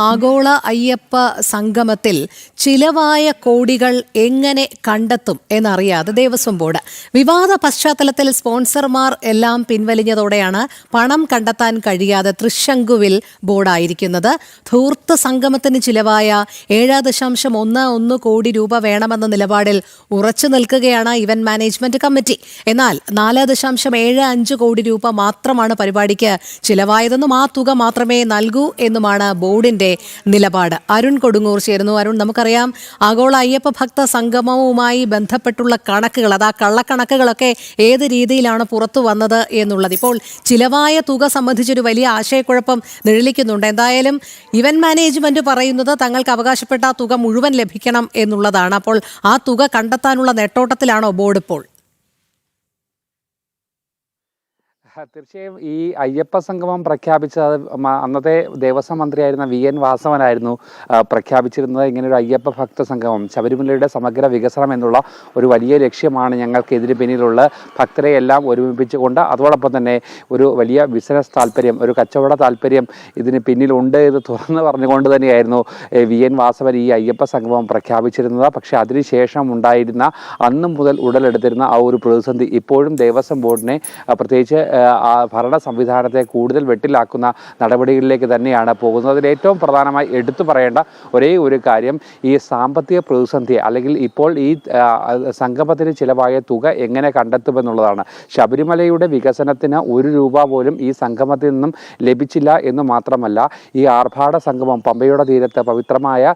ആഗോള അയ്യപ്പ സംഗമത്തിൽ ചിലവായ കോടികൾ എങ്ങനെ കണ്ടെത്തും എന്നറിയാതെ ദേവസ്വം ബോർഡ്. വിവാദ പശ്ചാത്തലത്തിൽ സ്പോൺസർമാർ എല്ലാം പിൻവലിഞ്ഞതോടെയാണ് പണം കണ്ടെത്താൻ കഴിയാതെ തൃശങ്കുവിൽ ബോർഡായിരിക്കുന്നത്. ധൂർത്ത് സംഗമത്തിന് ചിലവായ 7.11 കോടി രൂപ വേണമെന്ന നിലപാടിൽ ഉറച്ചു നിൽക്കുകയാണ് ഇവന്റ് മാനേജ്മെന്റ് കമ്മിറ്റി. എന്നാൽ 4.75 കോടി രൂപ മാത്രമാണ് പരിപാടിക്ക് ചിലവായതെന്നും ആ തുക മാത്രമേ നൽകൂ എന്നുമാണ് ബോർഡിന്റെ നിലപാട്. അരുൺ കൊടുങ്ങൂർ ചേരുന്നു. അരുൺ, നമുക്കറിയാം ആഗോള അയ്യപ്പ ഭക്ത സംഗമവുമായി ബന്ധപ്പെട്ടുള്ള കണക്കുകൾ, അത് ആ കള്ളക്കണക്കുകളൊക്കെ ഏത് രീതിയിലാണ് പുറത്തു വന്നത് എന്നുള്ളത്. ഇപ്പോൾ ചിലവായ തുക സംബന്ധിച്ചൊരു വലിയ ആശയക്കുഴപ്പം നിഴലിക്കുന്നുണ്ട്. എന്തായാലും ഇവന്റ് മാനേജ്മെന്റ് പറയുന്നത് തങ്ങൾക്ക് അവകാശപ്പെട്ട ആ തുക മുഴുവൻ ലഭിക്കണം എന്നുള്ളതാണ്. അപ്പോൾ ആ തുക കണ്ടെത്താനുള്ള നെട്ടോട്ടത്തിലാണോ ബോർഡ് ഇപ്പോൾ? തീർച്ചയായും ഈ അയ്യപ്പ സംഗമം പ്രഖ്യാപിച്ചത് അന്നത്തെ ദേവസ്വം മന്ത്രിയായിരുന്ന VN വാസവനായിരുന്നു പ്രഖ്യാപിച്ചിരുന്നത്. ഇങ്ങനൊരു അയ്യപ്പ ഭക്ത സംഗമം, ശബരിമലയുടെ സമഗ്ര വികസനം എന്നുള്ള ഒരു വലിയ ലക്ഷ്യമാണ് ഞങ്ങൾക്ക് ഇതിന് പിന്നിലുള്ള. ഭക്തരെ എല്ലാം ഒരുമിപ്പിച്ചുകൊണ്ട് അതോടൊപ്പം തന്നെ ഒരു വലിയ ബിസിനസ് താല്പര്യം, ഒരു കച്ചവട താല്പര്യം ഇതിന് പിന്നിലുണ്ട് എന്ന് തുറന്ന് പറഞ്ഞുകൊണ്ട് തന്നെയായിരുന്നു VN വാസവൻ ഈ അയ്യപ്പ സംഗമം പ്രഖ്യാപിച്ചിരുന്നത്. പക്ഷേ അതിനുശേഷം ഉണ്ടായിരുന്ന അന്ന് മുതൽ ഉടലെടുത്തിരുന്ന ആ ഒരു പ്രതിസന്ധി ഇപ്പോഴും ദേവസ്വം ബോർഡിനെ, പ്രത്യേകിച്ച് ഭരണ സംവിധാനത്തെ കൂടുതൽ വെട്ടിലാക്കുന്ന നടപടികളിലേക്ക് തന്നെയാണ് പോകുന്നത്. അതിൽ ഏറ്റവും പ്രധാനമായി എടുത്തു പറയേണ്ട ഒരേ ഒരു കാര്യം ഈ സാമ്പത്തിക പ്രതിസന്ധി, അല്ലെങ്കിൽ ഇപ്പോൾ ഈ സംഗമത്തിന് ചിലവായ തുക എങ്ങനെ കണ്ടെത്തുമെന്നുള്ളതാണ്. ശബരിമലയുടെ വികസനത്തിന് 1 രൂപ പോലും ഈ സംഗമത്തിൽ നിന്നും ലഭിച്ചില്ല എന്ന് മാത്രമല്ല, ഈ ആർഭാട സംഗമം പമ്പയുടെ തീരത്ത്, പവിത്രമായ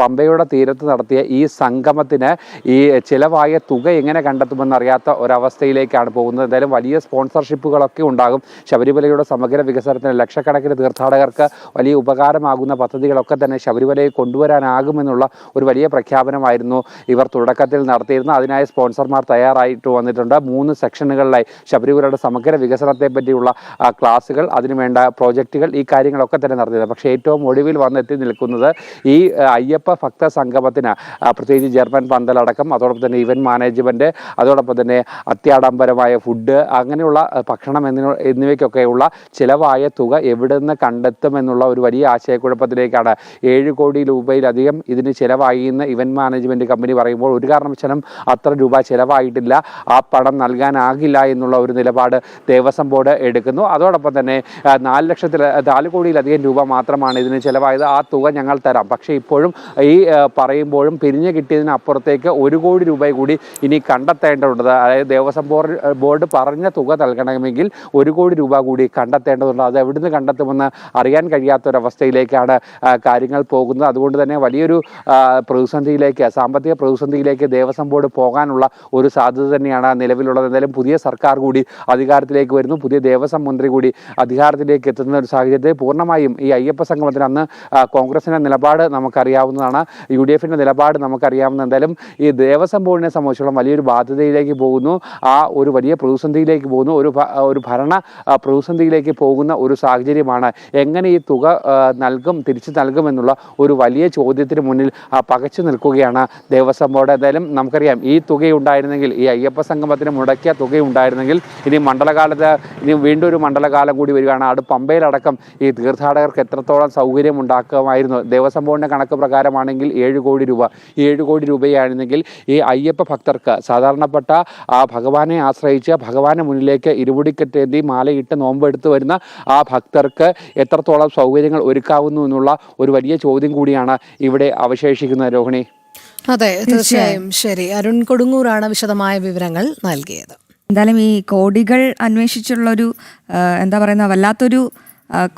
പമ്പയുടെ തീരത്ത് നടത്തിയ ഈ സംഗമത്തിന് ഈ ചിലവായ തുക എങ്ങനെ കണ്ടെത്തുമെന്നറിയാത്ത ഒരവസ്ഥയിലേക്കാണ് പോകുന്നത്. എന്തായാലും വലിയ സ്പോൺസർഷിപ്പുകളൊക്കെ ഉണ്ടാകും. ശബരിമലയുടെ സമഗ്ര വികസനത്തിന് ലക്ഷക്കണക്കിന് തീർത്ഥാടകർക്ക് വലിയ ഉപകാരമാകുന്ന പദ്ധതികളൊക്കെ തന്നെ ശബരിമലയിൽ കൊണ്ടുവരാനാകുമെന്നുള്ള ഒരു വലിയ പ്രഖ്യാപനമായിരുന്നു ഇവർ തുടക്കത്തിൽ നടത്തിയിരുന്നത്. അതിനായി സ്പോൺസർമാർ തയ്യാറായിട്ട് വന്നിട്ടുണ്ട്. 3 സെക്ഷനുകളിലായി ശബരിമലയുടെ സമഗ്ര വികസനത്തെ പറ്റിയുള്ള ക്ലാസുകൾ, അതിനുവേണ്ട പ്രോജക്റ്റുകൾ, ഈ കാര്യങ്ങളൊക്കെ തന്നെ നടത്തിയത്. പക്ഷേ ഏറ്റവും ഒടുവിൽ വന്നെത്തി നിൽക്കുന്നത് ഈ അയ്യപ്പ ഭക്ത സംഗമത്തിന്, പ്രത്യേകിച്ച് ജർമ്മൻ പന്തലടക്കം, അതോടൊപ്പം തന്നെ ഇവന്റ് മാനേജ്മെന്റ്, അതോടൊപ്പം തന്നെ അത്യാഡംബരമായ ഫുഡ്, അങ്ങനെയുള്ള ഭക്ഷണം എന്നിവയ്ക്കൊക്കെയുള്ള ചിലവായ തുക എവിടെ നിന്ന് കണ്ടെത്തുമെന്നുള്ള ഒരു വലിയ ആശയക്കുഴപ്പത്തിലേക്കാണ്. 7 കോടി രൂപയിലധികം ഇതിന് ചിലവായി എന്ന് ഇവന്റ് മാനേജ്മെന്റ് കമ്പനി പറയുമ്പോൾ ഒരു കാരണവശാലും അത്ര രൂപ ചിലവായിട്ടില്ല, ആ പണം നൽകാനാകില്ല എന്നുള്ള ഒരു നിലപാട് ദേവസ്വം ബോർഡ് എടുക്കുന്നു. അതോടൊപ്പം തന്നെ 4 കോടിയിലധികം രൂപ മാത്രമാണ് ഇതിന് ചിലവായത്, ആ തുക ഞങ്ങൾ തരാം. പക്ഷേ ഇപ്പോഴും ഈ പറയുമ്പോഴും പിരിഞ്ഞു കിട്ടിയതിനപ്പുറത്തേക്ക് 1 കോടി രൂപ കൂടി ഇനി കണ്ടെത്തേണ്ടതുണ്ട്. അതായത് ദേവസ്വം ബോർഡ് പറഞ്ഞ തുക നൽകണമെങ്കിൽ 1 കോടി രൂപ കൂടി കണ്ടെത്തേണ്ടതുണ്ട്. അത് എവിടുന്ന് കണ്ടെത്തുമെന്ന് അറിയാൻ കഴിയാത്തൊരവസ്ഥയിലേക്കാണ് കാര്യങ്ങൾ പോകുന്നത്. അതുകൊണ്ട് തന്നെ വലിയൊരു പ്രതിസന്ധിയിലേക്ക്, സാമ്പത്തിക പ്രതിസന്ധിയിലേക്ക് ദേവസ്വം ബോർഡ് പോകാനുള്ള ഒരു സാധ്യത തന്നെയാണ് നിലവിലുള്ളത്. എന്തായാലും പുതിയ സർക്കാർ കൂടി അധികാരത്തിലേക്ക് വരുന്നു, പുതിയ ദേവസ്വം മന്ത്രി കൂടി അധികാരത്തിലേക്ക് എത്തുന്ന ഒരു സാഹചര്യത്തിൽ പൂർണ്ണമായും ഈ അയ്യപ്പ സംഗമത്തിന് അന്ന് കോൺഗ്രസിൻ്റെ നിലപാട് നമുക്കറിയാവുന്നതാണ്, UDFിൻ്റെ നിലപാട് നമുക്കറിയാവുന്ന. എന്തായാലും ഈ ദേവസ്വം ബോർഡിനെ സംബന്ധിച്ചോളം വലിയൊരു ബാധ്യതയിലേക്ക് പോകുന്നു, ആ ഒരു വലിയ പ്രതിസന്ധിയിലേക്ക് പോകുന്നു, ഒരു ഭരണ പ്രതിസന്ധിയിലേക്ക് പോകുന്ന ഒരു സാഹചര്യമാണ്. എങ്ങനെ ഈ തുക തിരിച്ചു നൽകുമെന്നുള്ള ഒരു വലിയ ചോദ്യത്തിന് മുന്നിൽ പകച്ചു നിൽക്കുകയാണ് ദേവസ്വം ബോർഡ്. എന്തായാലും നമുക്കറിയാം, ഈ തുകയുണ്ടായിരുന്നെങ്കിൽ, ഈ അയ്യപ്പ സംഗമത്തിന് മുടക്കിയ തുകയുണ്ടായിരുന്നെങ്കിൽ ഇനി വീണ്ടും ഒരു മണ്ഡലകാലം കൂടി വരികയാണ്. അത് പമ്പയിലടക്കം ഈ തീർത്ഥാടകർക്ക് എത്രത്തോളം സൗകര്യം ഉണ്ടാക്കുമായിരുന്നു. ദേവസ്വം ബോർഡിൻ്റെ കണക്ക് പ്രകാരമാണെങ്കിൽ 7 കോടി രൂപ, 7 കോടി രൂപയായിരുന്നെങ്കിൽ ഈ അയ്യപ്പ ഭക്തർക്ക്, സാധാരണപ്പെട്ട ഭഗവാനെ ആശ്രയിച്ച് ഭഗവാന് മുന്നിലേക്ക് ഇരുമുടിക്കെട്ടേന്തി മാലയിട്ട് നോമ്പെടുത്ത് വരുന്ന ആ ഭക്തർക്ക് എത്രത്തോളം സൗകര്യങ്ങൾ ഒരുക്കാവുന്നു എന്നുള്ള ഒരു വലിയ ചോദ്യം കൂടിയാണ് ഇവിടെ അവശേഷിക്കുന്നത്. രോഹിണി. അതെ, തീർച്ചയായും. ശരി, അരുൺ കൊടുങ്ങൂറാണ് വിശദമായ വിവരങ്ങൾ നൽകിയത്. എന്തായാലും ഈ കോടികൾ അന്വേഷിച്ചുള്ളൊരു എന്താ പറയുന്ന വല്ലാത്തൊരു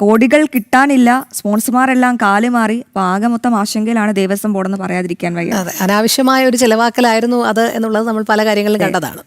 കോടികൾ കിട്ടാനില്ല, സ്പോൺസർമാരെല്ലാം കാലുമാറി. അപ്പോൾ ആകെ മൊത്തം ആശങ്കയിലാണ് ദേവസ്വം ബോർഡെന്ന് പറയാതിരിക്കാൻ വയ്യ. അതെ, അനാവശ്യമായ ഒരു ചെലവാക്കലായിരുന്നു അത് എന്നുള്ളത് നമ്മൾ പല കാര്യങ്ങളിലും കണ്ടതാണ്.